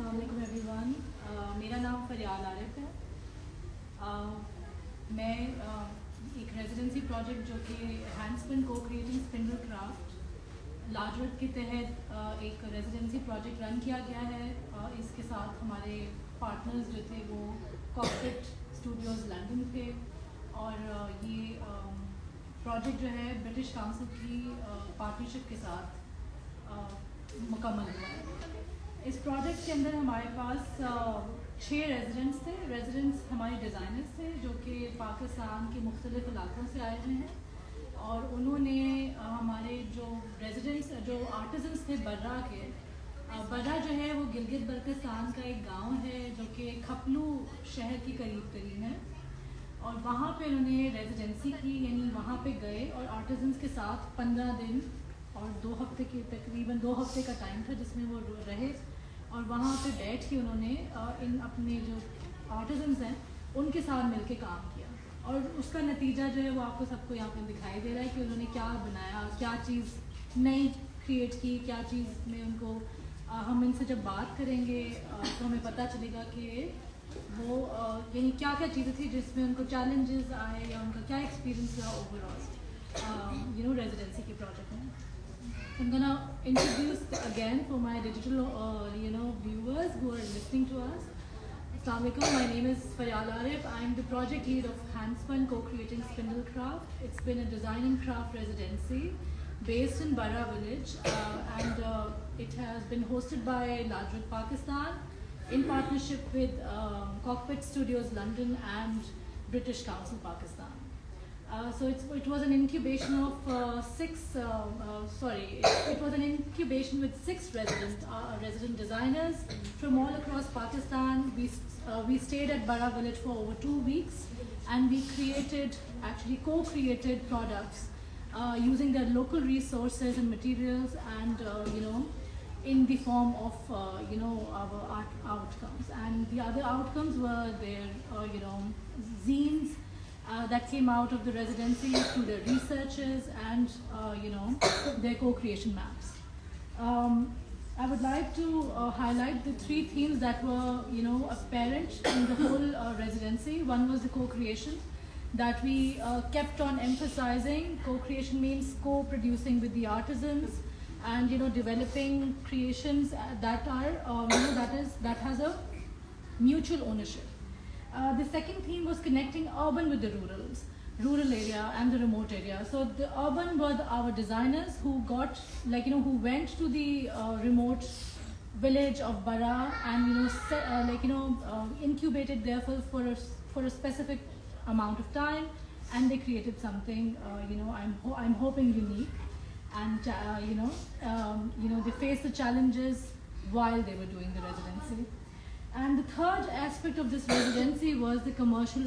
السلام علیکم every one. میرا نام فریال عارف ہے. میں ایک ریزیڈنسی پروجیکٹ جو کہ ہینڈسپن کو کریٹنگ اسپنڈل کرافٹ لاجورت کے تحت ایک ریزیڈنسی پروجیکٹ رن کیا گیا ہے. اس کے ساتھ ہمارے پارٹنرز جو تھے وہ کارپوریٹ اسٹوڈیوز لنڈن تھے اور یہ پروجیکٹ جو ہے برٹش کاؤنسل کی پارٹنرشپ کے ساتھ مکمل ہوا ہے. اس پروجیکٹ کے اندر ہمارے پاس 6 ریزیڈنٹس تھے. ریزیڈنٹس ہمارے ڈیزائنرز تھے جو کہ پاکستان کے مختلف علاقوں سے آئے ہوئے ہیں اور انہوں نے ہمارے جو ریزیڈنٹس جو آرٹیزنس تھے برا کے. برا جو ہے وہ گلگت بلتستان کا ایک گاؤں ہے جو کہ کھپلو شہر کے قریب ترین ہے اور وہاں پہ انہوں نے ریزیڈنسی کی, یعنی وہاں پہ گئے اور آرٹیزنس کے ساتھ 15 دن اور 2 ہفتے کے تقریباً 2 ہفتے کا ٹائم تھا جس میں وہ رہے اور وہاں پہ بیٹھ کے انہوں نے ان اپنے جو آرٹیزنس ہیں ان کے ساتھ مل کے کام کیا اور اس کا نتیجہ جو ہے وہ آپ کو سب کو یہاں پہ دکھائی دے رہا ہے کہ انہوں نے کیا بنایا, کیا چیز نئی کریٹ کی, کیا چیز میں ان کو ہم ان سے جب بات کریں گے تو ہمیں پتہ چلے گا کہ وہ یعنی کیا کیا چیزیں تھیں جس میں ان کو چیلنجز آئے یا ان کا کیا ایکسپیرینس رہا اوور آل ریزیڈنسی کے پروجیکٹ میں. I'm gonna introduce again for my digital viewers who are listening to us. Assalamu alaikum. My name is Faryal Arif. I'm the project lead of Handspun Co-Creating Spindle Craft. It's been a design and craft residency based in Bara village and it has been hosted by Lajrat Pakistan in partnership with Cockpit Studios London and British Council Pakistan. So it was an incubation of it was an incubation with 6 resident designers from all across Pakistan. We stayed at Bara village for over 2 weeks and we co-created products using their local resources and materials and in the form of our art outcomes, and the other outcomes were their zines that came out of the residency through their researches and their co-creation maps. I would like to highlight the 3 themes that were apparent in the whole residency. One was the co-creation, that we kept on emphasizing. Co-creation means co-producing with the artisans and developing creations that are that has a mutual ownership. The second theme was connecting urban with the rural area and the remote area. So the urban were our designers who got who went to the remote village of Bara and incubated there for a specific amount of time, and they created something I'm hoping unique, and they faced the challenges while they were doing the residency. And the third aspect of this residency was the commercial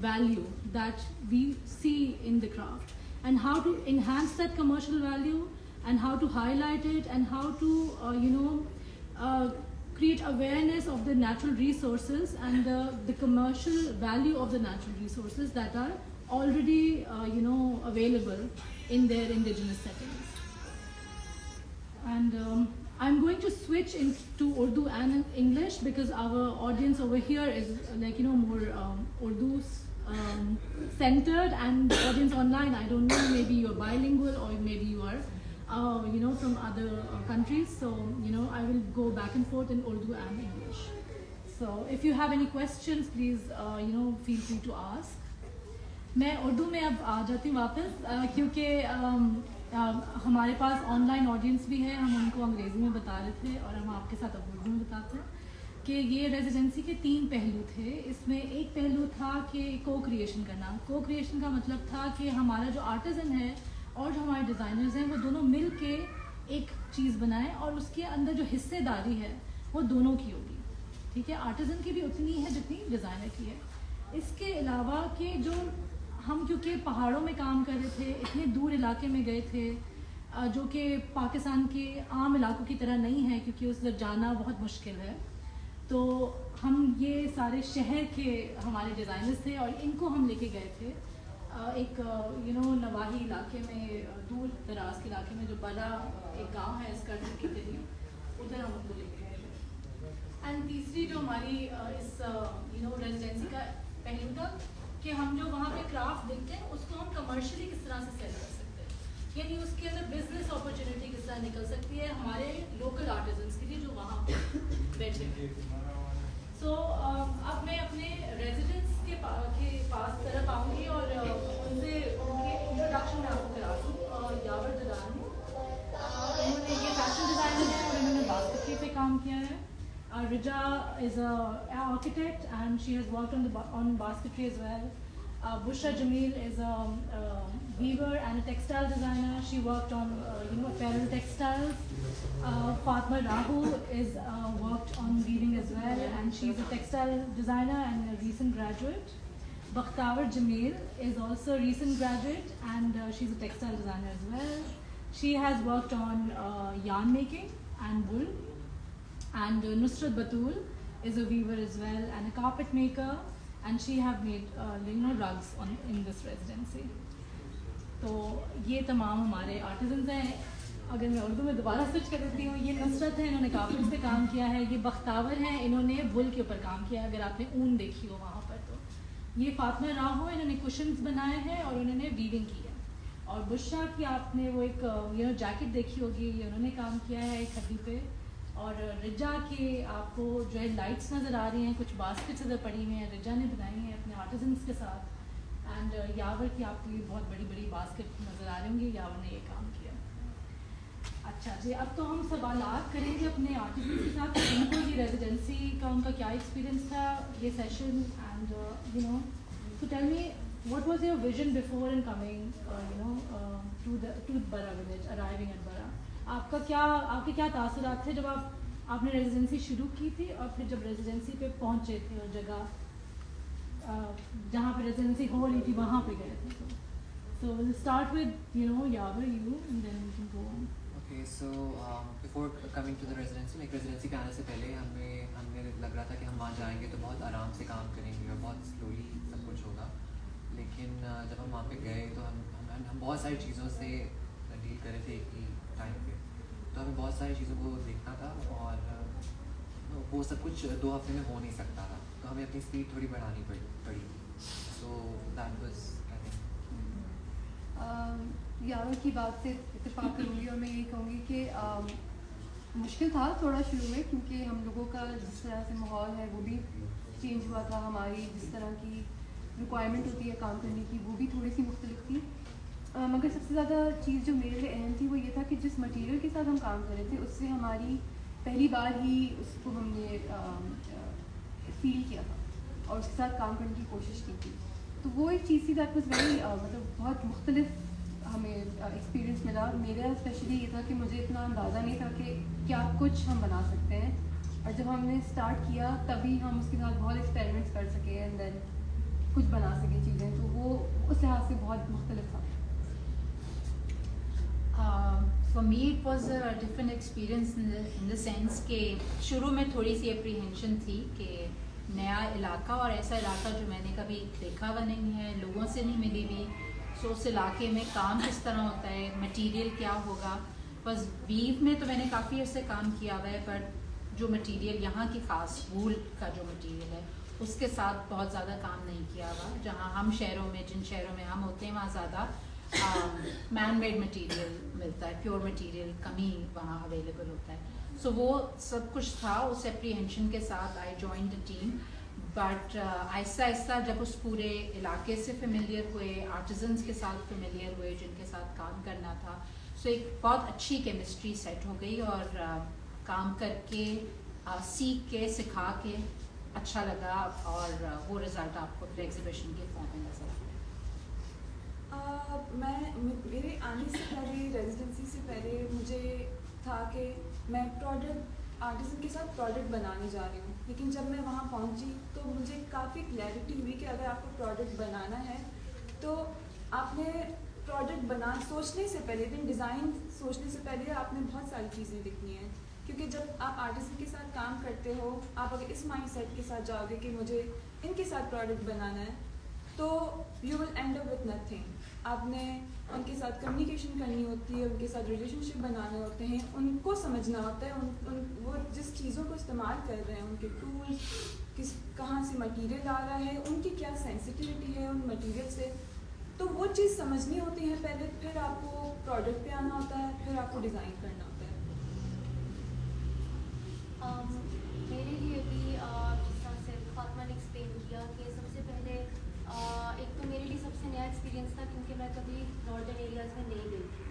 value that we see in the craft and how to enhance that commercial value and how to highlight it and how to create awareness of the natural resources and the commercial value of the natural resources that are already available in their indigenous settings. And I'm going to switch into Urdu and English because our audience over here is more Urdu centered, and the audience online, I don't know, maybe you're bilingual or maybe you are from other countries. So I will go back and forth in Urdu and English. So if you have any questions, please feel free to ask. میں اردو میں اب آ جاتی ہوں واپس کیونکہ ہمارے پاس on line audience بھی ہے. ہم ان کو انگریزی میں بتا رہے تھے اور ہم آپ کے ساتھ اب اردو میں بتاتے ہیں کہ یہ ریزیڈنسی کے 3 پہلو تھے. اس میں ایک پہلو تھا کہ کو کریشن کرنا. کو کریشن کا مطلب تھا کہ ہمارا جو آرٹیزن ہے اور جو ہمارے ڈیزائنرز ہیں وہ دونوں مل کے ایک چیز بنائیں اور اس کے اندر جو حصے داری ہے وہ دونوں کی ہوگی. ٹھیک ہے, آرٹیزن کی بھی اتنی ہے جتنی ڈیزائنر کی ہے. اس کے علاوہ کہ جو ہم کیونکہ پہاڑوں میں کام کر رہے تھے, اتنے دور علاقے میں گئے تھے جو کہ پاکستان کے عام علاقوں کی طرح نہیں ہے کیونکہ اس طرف جانا بہت مشکل ہے, تو ہم یہ سارے شہر کے ہمارے ڈیزائنرز تھے اور ان کو ہم لے کے گئے تھے ایک نواحی علاقے میں, دور دراز کے علاقے میں جو بڑا ایک گاؤں ہے اسکرٹ کے قریب, ادھر ہم ان کو لے کے گئے تھے. اینڈ تیسری جو ہماری اس ریزیڈینسی کا پہلو تھا کہ ہم جو وہاں پہ کرافٹ دیکھتے ہیں اس کو ہم کمرشلی کس طرح سے سیل کر سکتے ہیں، یعنی اس کے اندر بزنس اپرچونیٹی کس طرح نکل سکتی ہے ہمارے لوکل آرٹیزنس کے لیے جو وہاں پہ بیٹھے ہیں. سو اب میں اپنے ریزیڈنٹس کے پاس طرف آؤں گی اور ان سے ان کی انٹروڈکشن میں آپ کو کرا دوں. یاور ددان ہوں، انہوں نے یہ فیشن ڈیزائنر ہے اور انہوں نے باسکٹری پہ کام کیا ہے. رجا از an architect and she has worked on basketry as well. Bushra Jamil is a weaver and a textile designer. She worked on apparel textiles. Fatma Rahu is worked on weaving as well, and she's a textile designer and a recent graduate. Bakhtavar Jamil is also a recent graduate and she's a textile designer as well. She has worked on yarn making and wool. And Nusrat Batul is a weaver as well and a carpet maker, and she have made rugs in this residency. تو یہ تمام ہمارے آرٹیزنز ہیں. اگر میں اردو میں دوبارہ switch کر دیتی ہوں، یہ نصرت ہے، انہوں نے کارپیٹس پہ کام کیا ہے. یہ بختاور ہیں، انہوں نے وول کے اوپر کام کیا ہے، اگر آپ نے اون دیکھی ہو وہاں پر. تو یہ فاطمہ راہو، انہوں نے کوشنز بنائے ہیں اور انہوں نے ویونگ کی ہے. اور بشرا کی آپ نے وہ ایک جیکٹ دیکھی ہوگی، یہ انہوں نے کام کیا ہے ایک ہڈی پہ. اور رجا کے آپ کو جو ہے لائٹس نظر آ رہی ہیں، کچھ باسکٹس ادھر پڑی ہوئی ہیں، رجا نے بنائی ہیں اپنے آرٹیزنس کے ساتھ. اینڈ یاور کی آپ کو یہ بہت بڑی بڑی باسکٹ نظر آ رہی ہوں گی، یاور نے یہ کام کیا. اچھا جی، اب تو ہم سوالات کریں گے اپنے آرٹسٹ کے ساتھ، ان کو یہ ریزیڈنسی کا ان کا کیا ایکسپیرینس تھا یہ سیشن. اینڈ تو tell me what was your vision before and coming to Bara village, arriving at Bara. آپ کے کیا تاثرات تھے جب آپ نے ریزیڈنسی شروع کی تھی اور پھر جب ریزیڈنسی پہ پہنچے تھے اور جگہ جہاں پہ ریزیڈنسی ہو رہی تھی وہاں پہ گئے تھے. سو we'll start with Yavar, you, and then we can go on. Okay, so before coming to the residency, like residency کے آنے سے پہلے ہمیں لگ رہا تھا کہ ہم وہاں جائیں گے تو بہت آرام سے کام کریں گے اور بہت سلولی سب کچھ ہوگا. لیکن جب ہم وہاں پہ گئے تو ہم بہت ساری چیزوں سے ڈیل کر رہے تھے ایک ہی ٹائم پہ. تو ہمیں بہت ساری چیزوں کو دیکھنا تھا اور وہ سب کچھ 2 ہفتے میں ہو نہیں سکتا تھا. تو ہمیں اپنی اسپیڈ تھوڑی بڑھانی پڑی. سو دیٹ واز یاور کی بات سے اتفاق کروں گی اور میں یہی کہوں گی کہ مشکل تھا تھوڑا شروع میں، کیونکہ ہم لوگوں کا جس طرح سے ماحول ہے وہ بھی چینج ہوا تھا. ہماری جس طرح کی ریکوائرمنٹ ہوتی ہے کام کرنے کی وہ بھی تھوڑی سی مختلف تھی. مگر سب سے زیادہ چیز جو میرے لیے اہم تھی وہ یہ تھا کہ جس مٹیریل کے ساتھ ہم کام کر رہے تھے اس سے ہماری پہلی بار ہی اس کو ہم نے فیل کیا تھا اور اس کے ساتھ کام کرنے کی کوشش کی تھی. تو وہ ایک چیز تھی دیٹ واز ویری مطلب بہت مختلف ہمیں ایکسپیرئنس ملا. میرا اسپیشلی یہ تھا کہ مجھے اتنا اندازہ نہیں تھا کہ کیا کچھ ہم بنا سکتے ہیں، اور جب ہم نے اسٹارٹ کیا تبھی ہم اس کے ساتھ بہت ایکسپیریمنٹس کر سکے اینڈ دین کچھ بنا سکے چیزیں. تو وہ اس لحاظ سے بہت مختلف تھا. For me it was a different experience in the sense کہ شروع میں تھوڑی سی اپریہینشن تھی کہ نیا علاقہ اور ایسا علاقہ جو میں نے کبھی دیکھا ہوا نہیں ہے، لوگوں سے نہیں ملی ہوئی. سو اس علاقے میں کام کس طرح ہوتا ہے، مٹیریل کیا ہوگا. بس ویو میں تو میں نے کافی عرصے کام کیا ہوا ہے، بٹ جو مٹیریل یہاں کی خاص وول کا جو مٹیریل ہے اس کے ساتھ بہت زیادہ کام نہیں کیا ہوا. جہاں ہم شہروں میں جن شہروں میں ہم ہوتے ہیں وہاں زیادہ مین میڈ مٹیریل ملتا ہے، پیور مٹیریل کم ہی وہاں اویلیبل ہوتا ہے. سو وہ سب کچھ تھا. اس اپریہینشن کے ساتھ I join the team. But آہستہ آہستہ جب اس پورے علاقے سے فیملیئر ہوئے، آرٹیزنس کے ساتھ فیملیئر ہوئے جن کے ساتھ کام کرنا تھا، سو ایک بہت اچھی کیمسٹری سیٹ ہو گئی اور کام کر کے سیکھ کے سکھا کے اچھا لگا اور وہ رزلٹ آپ کو پھر ایگزیبیشن کے فارم میں نظر میرے آنے سے پہلے ریزیڈنسی سے پہلے مجھے تھا کہ میں پروڈکٹ آرٹسن کے ساتھ پروڈکٹ بنانے جا رہی ہوں. لیکن جب میں وہاں پہنچی تو مجھے کافی کلیئرٹی ہوئی کہ اگر آپ کو پروڈکٹ بنانا ہے تو آپ نے پروڈکٹ سوچنے سے پہلے ایون ڈیزائن سوچنے سے پہلے آپ نے بہت ساری چیزیں دیکھنی ہیں. کیونکہ جب آپ آرٹسن کے ساتھ کام کرتے ہو، آپ اگر اس مائنڈ سیٹ کے ساتھ جاؤ گے کہ مجھے ان کے ساتھ پروڈکٹ بنانا ہے تو you will end up with nothing. آپ نے ان کے ساتھ کمیونیکیشن کرنی ہوتی ہے, ان کے ساتھ ریلیشن شپ بنانے ہوتے ہیں, ان کو سمجھنا ہوتا ہے وہ جس چیزوں کو استعمال کر رہے ہیں, ان کے ٹولس کہاں سے مٹیریل آ رہا ہے, ان کی کیا سینسٹیوٹی ہے ان مٹیریل سے, تو وہ چیز سمجھنی ہوتی ہے پہلے, پھر آپ کو پروڈکٹ پہ آنا ہوتا ہے, پھر آپ کو ڈیزائن کرنا ہوتا ہے. میرے لیے بھی جس طرح سے فاطمہ نے ایکسپلین کیا کہ سب سے پہلے ایک تو میرے لیے سب سے نیا ایکسپیرینس تھا کیونکہ میں کبھی ناردرن ایریاز میں نہیں گئی تھی,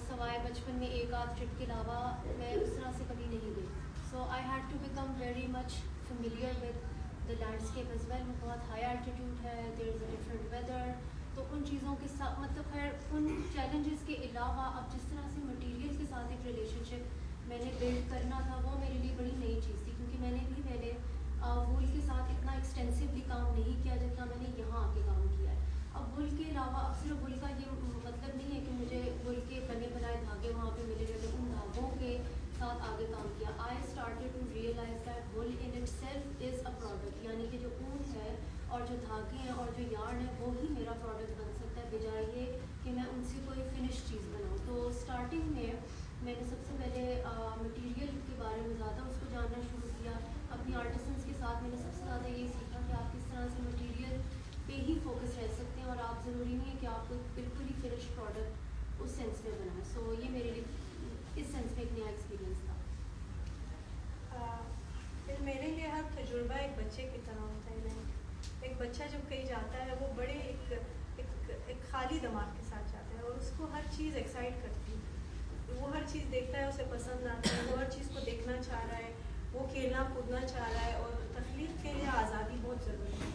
سوائے بچپن میں ایک آدھ ٹرپ کے علاوہ میں اس طرح سے کبھی نہیں گئی. So I had to become very much familiar with the landscape as well. بہت ہائی الٹیٹیوڈ ہے, there is a different weather, تو ان چیزوں کے ساتھ مطلب خیر ان چیلنجز کے علاوہ اب جس طرح سے مٹیریل کے ساتھ ایک ریلیشن شپ میں نے بلڈ کرنا تھا وہ میرے لیے بڑی نئی چیز تھی, کیونکہ میں نے بھی پہلے وول کے ساتھ اتنا ایکسٹینسولی کام نہیں کیا جتنا میں نے یہاں آ کے کام کیا ہے. اب وول کے علاوہ اب صرف وول کا یہ مطلب نہیں ہے کہ مجھے وول کے بنے بنائے دھاگے وہاں پہ ملے ہوئے, ان دھاگوں کے ساتھ آگے کام کیا. I started to realise that whole in itself is a product, یعنی کہ جو اون ہے اور جو دھاگے ہیں اور جو یارن ہے وہی میرا پروڈکٹ بن سکتا ہے, بجائے یہ کہ میں ان سے کوئی فنش چیز بناؤں. تو اسٹارٹنگ میں نے سب سے پہلے مٹیریل کے بارے میں زیادہ اس کو جاننا شروع کیا. اپنی آرٹسنس کے ساتھ میں نے سب سے زیادہ یہ سیکھا کہ آپ کس طرح سے مٹیریل پہ ہی فوکس رہ سکتے ہیں, اور آپ ضروری نہیں ہے کہ آپ کو بالکل ہی فنش پروڈکٹ اس سینس میں بنائیں. سو یہ میرے لیے اس سینس میں ایک نیا ایکسپیرینس تھا. پھر میرے لیے ہر تجربہ ایک بچے کی طرح ہوتا ہے. ایک بچہ جب کہیں جاتا ہے وہ بڑے ایک خالی دماغ کے ساتھ جاتا ہے, اور اس کو ہر چیز ایکسائٹ کرتی ہے, وہ ہر چیز دیکھتا ہے, اسے پسند آتا ہے, وہ ہر چیز کو دیکھنا چاہ رہا ہے, وہ کھیلنا کودنا چاہ رہا ہے, اور تخلیق کے لیے آزادی بہت ضروری ہے.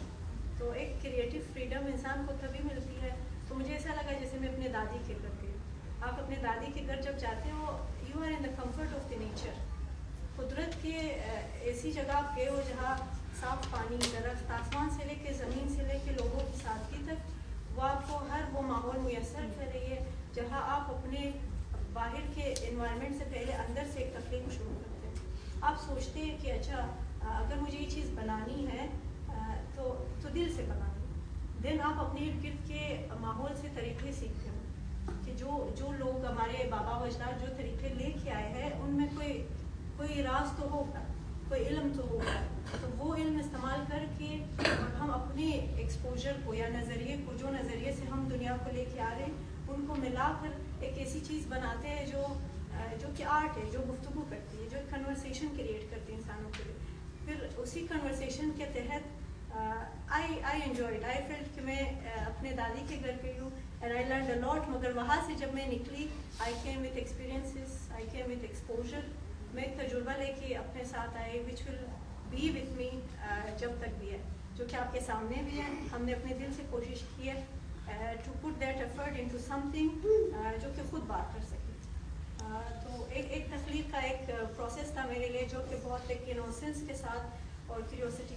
تو ایک کریٹیو فریڈم انسان کو تبھی ملتی ہے. تو مجھے ایسا لگا جیسے میں اپنے دادی کے گھر گئی. آپ اپنے دادی کے گھر جب جاتے ہو, you are in the comfort of the nature. قدرت کے ایسی جگہ آپ گئے ہو جہاں صاف پانی, درخت, آسمان سے لے کے زمین سے لے کے لوگوں کی سادگی تک, وہ آپ کو ہر وہ ماحول میسر کر رہی ہے جہاں آپ اپنے باہر کے انوائرمنٹ سے پہلے اندر سے ایک تخلیق شروع کرتے ہیں. آپ سوچتے ہیں کہ اچھا اگر مجھے یہ چیز بنانی ہے تو دل سے بنانی. دین آپ اپنے ارد گرد کے ماحول سے طریقے سیکھتے ہو کہ جو لوگ ہمارے بابا و اجداد جو طریقے لے کے آئے ہیں ان میں کوئی راز تو ہوگا, کوئی علم تو ہوگا. تو وہ علم استعمال کر کے ہم اپنے ایکسپوجر کو یا نظریے کو, جو نظریے سے ہم دنیا کو لے کے آ رہے ہیں, ان کو ملا کر ایک ایسی چیز بناتے ہیں جو کہ آرٹ ہے, جو گفتگو کرتی ہے, جو ایک کنورسیشن کریٹ کرتی ہے انسانوں کے لیے. پھر اسی کنورسیشن کے تحت آئی انجوائڈ, آئی فیلٹ کہ میں اپنے دادی کے گھر گئی ہوں اینڈ آئی لرنڈ اے لاٹ. مگر وہاں سے جب میں نکلی, I came with experiences, I came with exposure. میں ایک تجربہ لے کے اپنے ساتھ آئی وچ ول بی وتھ می جب تک بھی ہے, جو کہ آپ کے سامنے بھی ہے. ہم نے اپنے دل سے کوشش کی ہے to put that effort into something جو کہ خود بات کر سکے. تو ایک تخلیق کا ایک پروسیس تھا میرے لیے جو کہ بہت ایک انوسنس کے ساتھ اور کیوریوسٹی